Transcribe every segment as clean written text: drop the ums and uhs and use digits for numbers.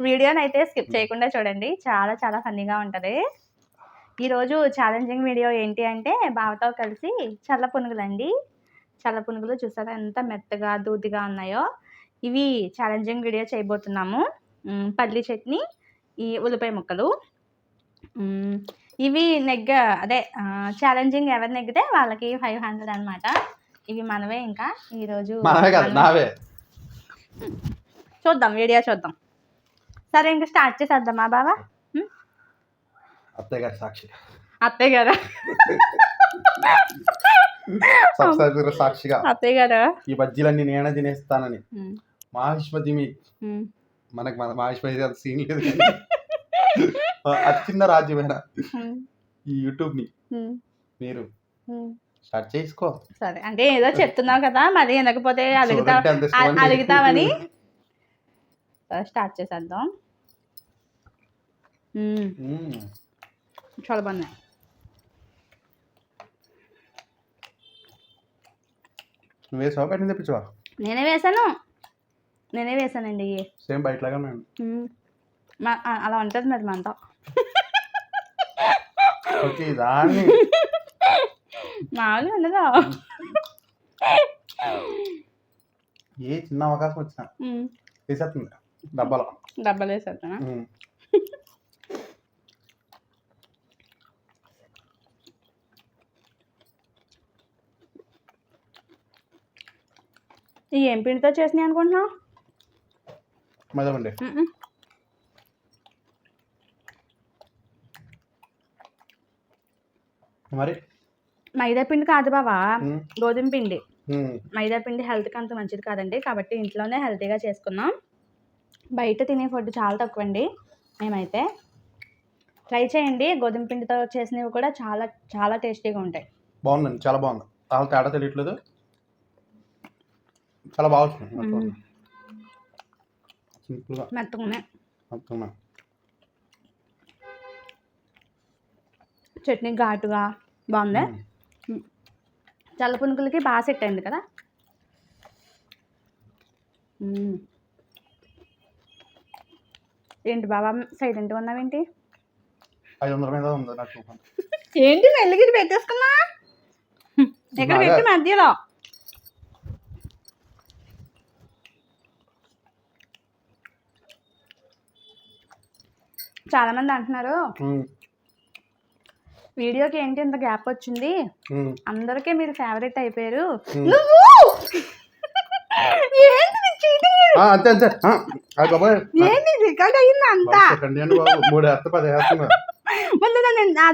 వీడియోనైతే స్కిప్ చేయకుండా చూడండి. చాలా చాలా ఫన్నీగా ఉంటది. ఈరోజు ఛాలెంజింగ్ వీడియో ఏంటి అంటే బావతో కలిసి చల్ల పునుగులండి. చల్ల పునుగులు చూసారా ఎంత మెత్తగా, దూదిగా ఉన్నాయో. ఇవి ఛాలెంజింగ్ వీడియో చేయబోతున్నాము. పల్లి చట్నీ, ఈ ఉల్లిపాయ ముక్కలు. ఇవి ఛాలెంజింగ్ ఎవరు నెగ్గితే వాళ్ళకి 500 అనమాట. ఇవి మనవే ఇంకా ఈరోజు చూద్దాం, వీడియో చూద్దాం. సరే ఇంకా స్టార్ట్ చేసేద్దామా బాబా? అత్తయ్య గారు సాక్షి. అత్తయ్య గారా? సాక్షిగా అత్తయ్య గారా ఈ బజ్జీలన్నీ నేనే తినేస్తానని మహావిష్మతి మనకు మహావిష్మతి అంత సీన్ లేదు. అతి చిన్న రాజ్యమైన ఈ యూట్యూబ్ ని మీరు స్టార్ట్ చేసుకో. సరే అంటే ఏదో చెప్తున్నావు కదా, మరి వినకపోతే అలుగుతావని స్టార్ట్ చేసేద్దాం. చాలా బాగున్నాయి. వేసావా పెట్టింది తెప్పించవా? నేనే వేసానండి. సేమ్ బయటలాగా అలా ఉంటుంది మరి మనతో. దాన్ని మామూలుగా ఉండదు. ఏ చిన్న అవకాశం వచ్చినా వేసేస్తుంది డబ్బాలు వేసేస్తున్నా. ఏం పిండితో చేసినాయి అనుకుంటున్నావు? మైదాపిండి. మరి మైదా పిండి కాదు బావా, గోధుమ పిండి. మైదా పిండి హెల్త్కి అంత మంచిది కాదండి, కాబట్టి ఇంట్లోనే హెల్తీగా చేసుకున్నాం. బయట తినే ఫుడ్ చాలా తక్కువ అండి. మేమైతే ట్రై చేయండి, గోధుమ పిండితో చేసినవి కూడా చాలా చాలా టేస్టీగా ఉంటాయి. బాగుందండి, చాలా బాగుంది. అసలు తేడా తెలియట్లేదు, చాలా బాగా వచ్చింది. సింపుల్గా మెత్తగా చట్నీ ఘాటుగా బాగుంది. చల్ల పునుగులకి బాగా సెట్ అయింది కదా. ఏంటి బాబా సైలెంట్గా ఉన్నావేంటి? 500 మీద ఉంది నాకు. ఏంటి మెల్లిగిరి పెట్టేసుకున్నా? ఎక్కడ పెట్టి మధ్యలో చాలా మంది అంటున్నారు వీడియోకి ఏంటి ఇంత గ్యాప్ వచ్చింది, అందరికీ మీరు ఫేవరెట్ అయిపోయారు.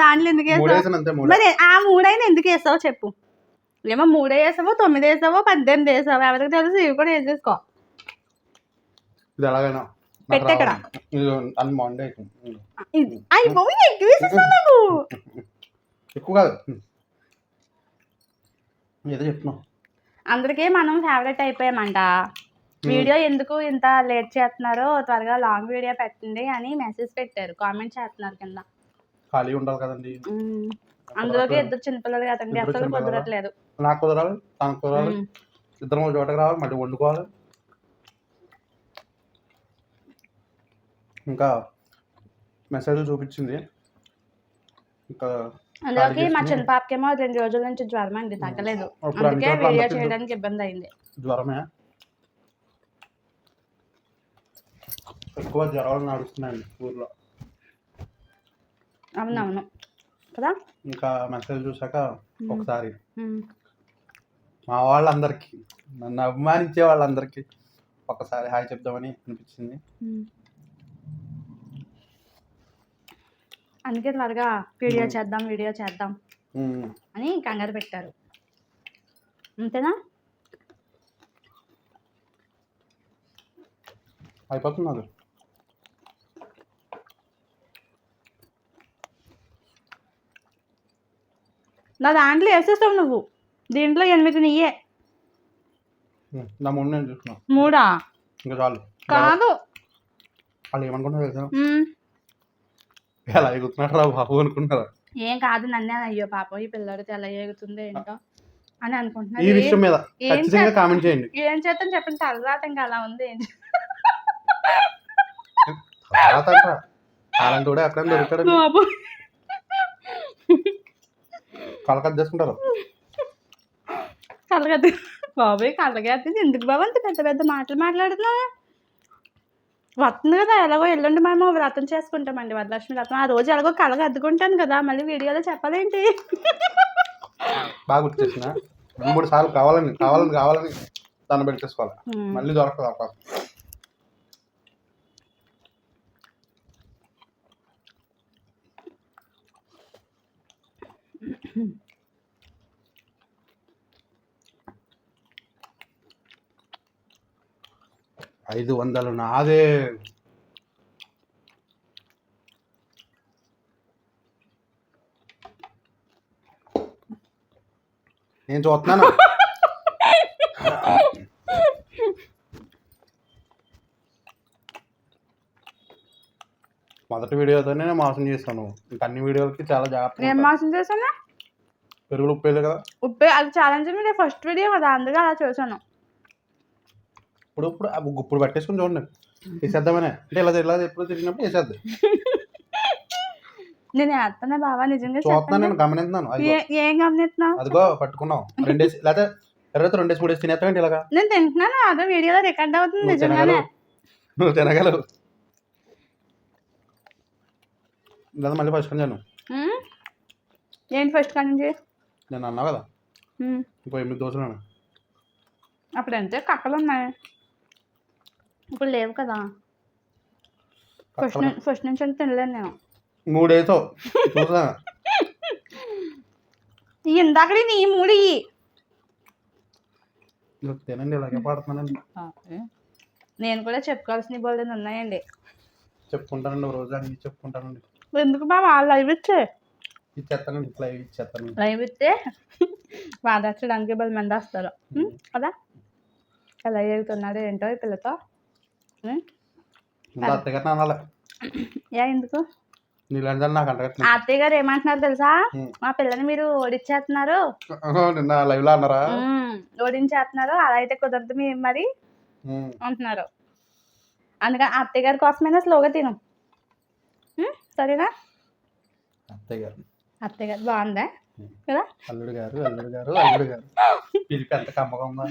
దాంట్లో ఎందుకు వేసావు మరి? ఆ 3 అయినా ఎందుకు వేసావు చెప్పు. ఏమో 3 వేసావో 9 వేసావో 18 వేసావో ఎవరికి తెలుసు. ఇవి కూడా వేసేసుకో. పెట్టెక్కడ ఎక్కువ కాదు, ఏదో చెప్తున్నావు. అందరికీ మనం ఫేవరెట్ అయిపోయామంట. వీడియో ఎందుకు ఇంత లేట్ చేస్తున్నారో, త్వరగా లాంగ్ వీడియో పెట్టండి అని మెసేజ్ పెట్టారు, కామెంట్ చేస్తున్నారు కింద. ఖాళీ ఉండాలి కదండి. అందులోకి 2 చిన్నపిల్లలు కదండి, అసలు కుదరట్లేదు. నాకు కుదరాలి, తనకు కుదరాలి, ఇద్దరం ఒక చోటకి రావాలి, మళ్ళీ వండుకోవాలి. ఇంకా మెసేజ్లు చూపించింది. ఇంకా అందులోకి మా చిన్న పాపకేమో 2 రోజుల నుంచి జ్వరం అండి, తగ్గలేదు. అందుకే వీడియో చేయడానికి ఇబ్బంది అయింది. జ్వరమే ఎక్కువ, జ్వరాలు నడుస్తున్నాయండి ఊర్లో. అవునవును కదా. ఇంకా మెసేజ్ చూసాక ఒకసారి మా వాళ్ళందరికీ, నన్ను అభిమానించే వాళ్ళందరికీ ఒకసారి హాయ్ చెప్దామని అనిపించింది. అందుకే త్వరగా వీడియో చేద్దాం అని కంగారు పెట్టారు. అంతేనా? అయిపోతున్నది. నా దాంట్లో వేసేస్తావు నువ్వు, దీంట్లో 8 నెయ్యే. నా 3 నేను చూసుకున్నా. 3 ఇంకా చాలు. కాదు, వాళ్ళు ఏమనుకుంటారు తెలుసా, ఎలా ఎగుతున్నాడు రా బాబు అనుకుంటారా? ఏం కాదు, నన్నే అయ్యో పాపం ఈ పిల్లడితో ఎలా ఎగుతుందో ఏంటో అని అనుకుంటున్నారు. ఈ విషయం మీద ఖచ్చితంగా కామెంట్ చేయండి. ఏం చేద్దాం చెప్పండి, తలరాట ఇంకా అలా ఉంది. తర్వాత అంటారా అలాంటి కూడా ఎక్కడ దొరుకుతాడండి బాబు కలకత్త చేసుకుంటారు కలగద్దు బాబోయ్ కలగద్దు ఎందుకు బాబు అంత పెద్ద పెద్ద మాటలు మాట్లాడుతున్నావు వస్తుంది కదా ఎలాగో ఎల్లుండి మేము వ్రతం చేసుకుంటామండి వరలక్ష్మి వ్రతం ఆ రోజు ఎలాగో కలగద్దుకుంటాను కదా మళ్ళీ వీడియోలో చెప్పాలేంటి బాగా గుర్తు చేసిన 2-3 సార్లు కావాలని దాన్ని పెట్టేసుకోవాలి మళ్ళీ దొరకదు అవకాశం 500 నాదే నేను చూస్తున్నాను మొదటి వీడియోతోనే మోసం చేస్తాను ఇంకా అన్ని వీడియోలకి చాలా జాగ్రత్త ఏం మోసం చేశాను పెరుగులు ఉప్పు కదా ఉప్పు అది ఛాలెంజ్ మీద ఫస్ట్ వీడియో కదా అందుకే అలా చూసాను ఇప్పుడు పట్టేసుకుని చూడండి వేసేద్దామనే అంటే ఇలా ఎప్పుడు తిరిగినప్పుడు వేసేద్దాం నేను వేస్తున్నా బాబా నిజంగా చూస్తున్నాను నేను గమనిస్తున్నాను ఏం గమనిస్తున్నావు అదిగో పట్టుకున్నాం 2 డేస్ లేదా 2 డేస్ 3 డేస్ తినేస్తామంటే ఇలాగా నేను తింటున్నాను అదే వీడియోలో రికార్డ్ అవుతుంది నిజంగానే నువ్వు తినగలవు లేదా మళ్ళీ ఫస్ట్ కానీ ఏంటి ఫస్ట్ కానీ నేను అన్నావు కదా ఇంకో 8 దోశలు అప్పుడు అంతే కక్కలు ఉన్నాయి ఇప్పుడు లేవు కదా ఫస్ట్ నుంచి అంటే తినలేను నేను 3 వేసావు చూసా ఇందాక నీ 3 తినండి ఇలాగే పడుతున్నానండి నేను కూడా చెప్పుకోవాల్సిన బోల్డెన్ ఉన్నాయండి చెప్పుకుంటానండి రోజు అన్ని చెప్పుకుంటానండి ఎందుకు బాబా లైవ్ ఇచ్చే ఇచ్చేస్తానండి లైవ్ ఇచ్చేస్తాను లైవ్ ఇస్తే వాదార్చడానికి బలి మంది వస్తారు కదా ఎలా ఎగుతున్నాడు ఏంటో ఈ పిల్లతో అత్తగారిని అనాలి ఎందుకు నీళ్ళంటే నాకు అంటగట్టిన అత్తయ్య గారు ఏమంటున్నారు తెలుసా మా పిల్లని మీరు ఓడించేస్తున్నారు నిన్న లైవ్ లో అన్నారా ఓడించేస్తున్నారు అలా అయితే కుదరదు మరి అంటున్నారు అందుకని అత్తయ్య గారి కోసమైనా స్లోగా తిను సరేనా అత్తయ్య గారు బాగుందా కదా అల్లుడు గారు పిలిపి ఎంత కమ్మగా ఉందా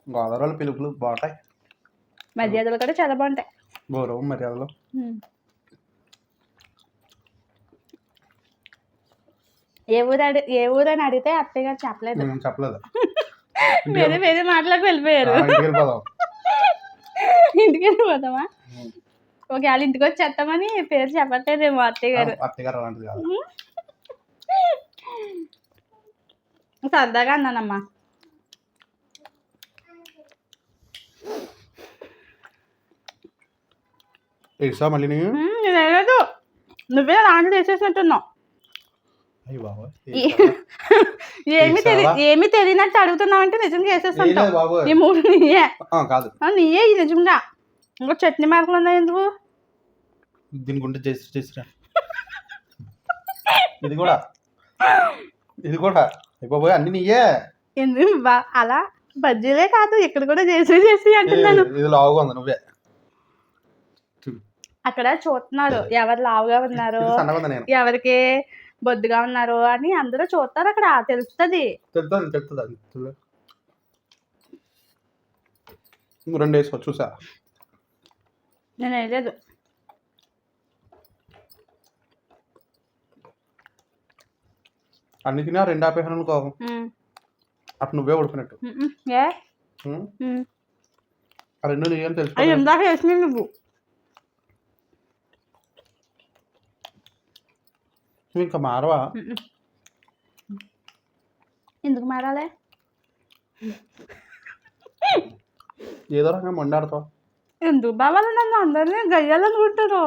గోదావరి పిలుపులు బాగుంటాయి మర్యాదలు కూడా చాలా బాగుంటాయి గౌరవం మర్యాదలు ఏ ఊరు అని అడిగితే అత్తయ్య గారు చెప్పలేదు చెప్పలేదు వేరే మాటలకు వెళ్ళిపోయారు ఇంటికి వెళ్ళిపోతామా ఒకవేళ ఇంటికి వచ్చి చెత్తామని పేరు చెప్పట్లేదేమో అత్తయ్య గారు అలాంటిది కాదు సరదాగా అన్నానమ్మా తెలుసా మళ్ళీ లేదు నువ్వే దాంట్లో వేసేసినట్టున్నావు ఏమి తెలియనట్టు అడుగుతున్నావు అంటే నిజంగా వేసేస్తుంటావు ఈ 3 నీయే కాదు నీయే నిజంగా ఇంకో చట్నీ మార్కులు ఉన్నాయి ఎందుకు దీని గుంటే చేసిరా ఇది కూడా అయిపోయి అన్ని నీయే ఎందుకు అలా బజ్జీలే కాదు ఇక్కడ కూడా చేసి అంటున్నాను ఇది లావుగా ఉంది నువ్వే అక్కడ చూస్తున్నారు ఎవరు లావుగా ఉన్నారు ఎవరికి బొద్దుగా ఉన్నారు అని అందరూ చూస్తారు అక్కడ తెలుస్తుంది 2 వేసుకో చూసా నేను వేయలేదు అన్ని తినా 2 ఆపేసాను అనుకో అప్పుడు నువ్వే ఓడిపోయినట్టు ఆ 2 నీయని తెలుసు ఇందాక వేసినావు నువ్వు ఇంకా మారవా ఎందుకు మారాలి ఏదో రకంగా మొండాడుతావు ఎందుకు బావాలి నన్ను అందరినీ గయ్యాలనుకుంటారు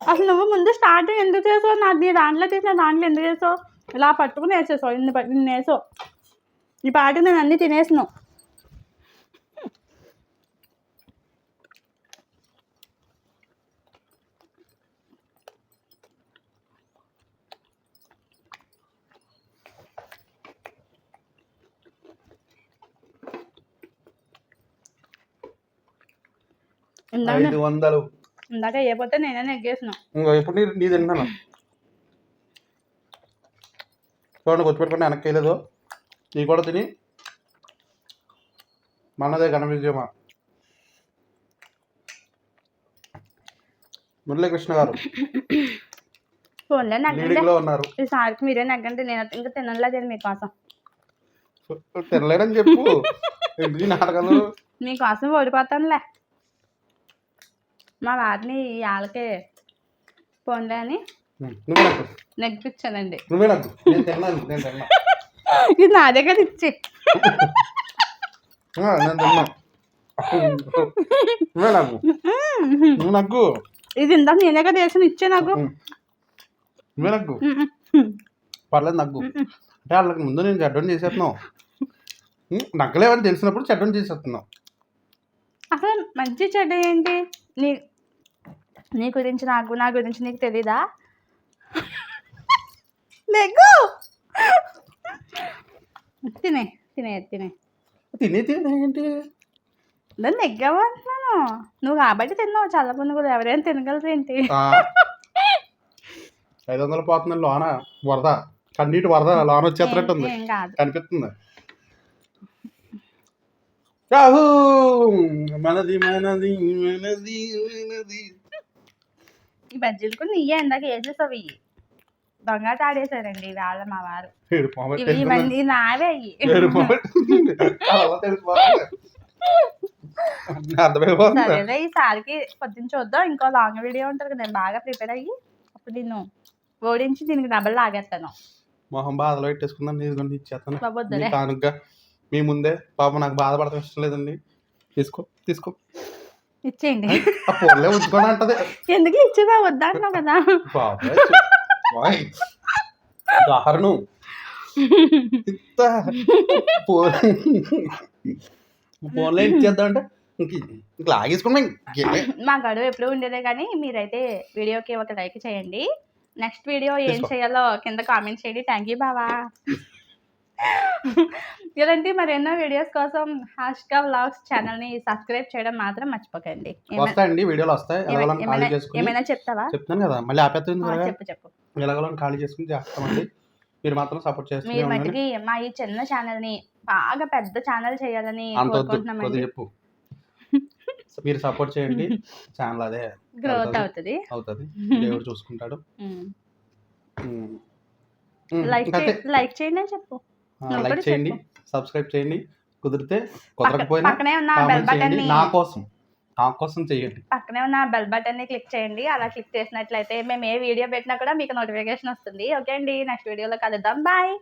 అసలు నువ్వు ముందు స్టార్టింగ్ ఎందుకు చేసావు నీ దాంట్లో తీసిన దాంట్లో ఎందుకు చేసావు ఇలా పట్టుకుని వేసేసావు ఇన్ని వేసావు ఈ పాటికి నేను అన్నీ తినేసినావు ఇందాక 500. ఇందాక అయిపోతే నేనే నెగ్గేసిన. ఇంకా ఎప్పుడు నీ తింటాను చూడండి, గుర్తుపెట్టుకుంటే వెనక్కి వేయలేదు. నీ కూడా తిని మనదే ఘన విజయమా. మురళీకృష్ణ గారు ఫోన్లో నెగ్గండి. లీడింగ్లో ఉన్నారు. ఈసారికి మీరే నెగ్గండి. నేను ఇంకా తినలేదు మీకోసం. తినలేదని చెప్పు. ఎందుకు ఈ నాటకాలు? మీకోసం ఓడిపోతానులే. మా వారిని వాళ్ళకే ఫోన్లే అని నువ్వే నాకు నెగ్గిపించానండి. నువ్వే నాకు నేను తిన్నా ఇది నా దగ్గర ఇచ్చి నేను తిన్నా. నువ్వే నాకు నువ్వు నాకు ఇది ఇందాక నేనే కదా వేసిన ఇచ్చే నాకు. నువ్వే నాకు పర్లేదు నాకు. అంటే వాళ్ళకి ముందు నేను చెడ్డం చేసేస్తున్నావు. నగ్గలేవని తెలిసినప్పుడు చెడ్డం చేసేస్తున్నావు. అసలు మంచి చెడ్డ ఏంటి? నీ గురించి నాకు, నా గురించి నీకు తెలీదా? నెగ్గు. తినే తినే తినే ఏంటి దాన్ని నెగ్గావు అంటున్నాను. నువ్వు కాబట్టి తిన్నావు. చల్ల పునుగులు ఎవరైనా తినగలరు ఏంటి? 500 పోతుంది లోన వరద, కన్నీటి వరద లోన వచ్చేస్తున్నట్టు ఉంది. ఏం కాదు. కనిపిస్తుంది. రాహు మనది మనది మనది మనది. ఈ బజ్జీలు కూడా నీయే ఇందాక వేసేసావు. ఇవి దొంగట ఆడేశారండి వాళ్ళ మా వారు. ఇవన్నీ నావే అయ్యి. అర్థమైపోతుంది. సరేలే, ఈసారికి పొద్దున్న చూద్దాం. ఇంకో లాంగ్ వీడియో ఉంటుంది కదా, నేను బాగా ప్రిపేర్ అయ్యి అప్పుడు నిన్ను ఓడించి దీనికి డబ్బులు లాగేస్తాను. మొహం బాధలో పెట్టేసుకుందాం. నేను ఇచ్చేస్తాను బాబొద్దులే. కానుక మీ ముందే. పాప నాకు బాధపడతాం ఇష్టం లేదండి. తీసుకో ఇచ్చేయండి. ఆ ఫోన్లే ఉంచుకొని అంటది. ఎందుకు ఇచ్చేవా? వద్దా అంటున్నావు కదా. దారుణం. ఫోన్లే ఇచ్చేద్దాం అంటే ఇంక లాగేసుకున్నాం. మా గడువు ఎప్పుడు ఉండేదే. కానీ మీరైతే వీడియోకి ఒక లైక్ చేయండి. నెక్స్ట్ వీడియో ఏం చేయాలో కింద కామెంట్ చేయండి. థ్యాంక్ యూ బావా. ఇలాంటి మరెన్నో వీడియోస్ కోసం హాష్కా వ్లాగ్స్ ఛానల్ని సబ్స్క్రైబ్ చేయడం మాత్రం మర్చిపోకండి. వస్తాయండి, వీడియోలు వస్తాయి. ఏమైనా చెప్తావా? చెప్తాను కదా, మళ్ళీ ఆపేస్తుంది. చెప్పు. ఎలాగోలా ఖాళీ చేసుకుని చేస్తామండి. మీరు మాత్రం సపోర్ట్ చేస్తారు. మీరు మటుకి మా ఈ చిన్న ఛానల్ని బాగా పెద్ద ఛానల్ చేయాలని కోరుకుంటున్నామండి. చెప్పు. మీరు సపోర్ట్ చేయండి. ఛానల్ అదే గ్రోత్ అవుతుంది. దేవుడు చూసుకుంటాడు. లైక్ చేయండి అని చెప్పు. లైక్ చేయండి, సబ్స్క్రైబ్ చేయండి. కుదరకపోయినా పక్కనే ఉన్న బెల్ బటన్ ని నా కోసం చేయండి. పక్కనే ఉన్న బెల్ బటన్ ని క్లిక్ చేయండి. అలా క్లిక్ చేసినట్లయితే మేము ఏ వీడియో పెట్టినా కూడా మీకు నోటిఫికేషన్ వస్తుంది. ఓకే అండి, నెక్స్ట్ వీడియోలో కలుద్దాం. బాయ్.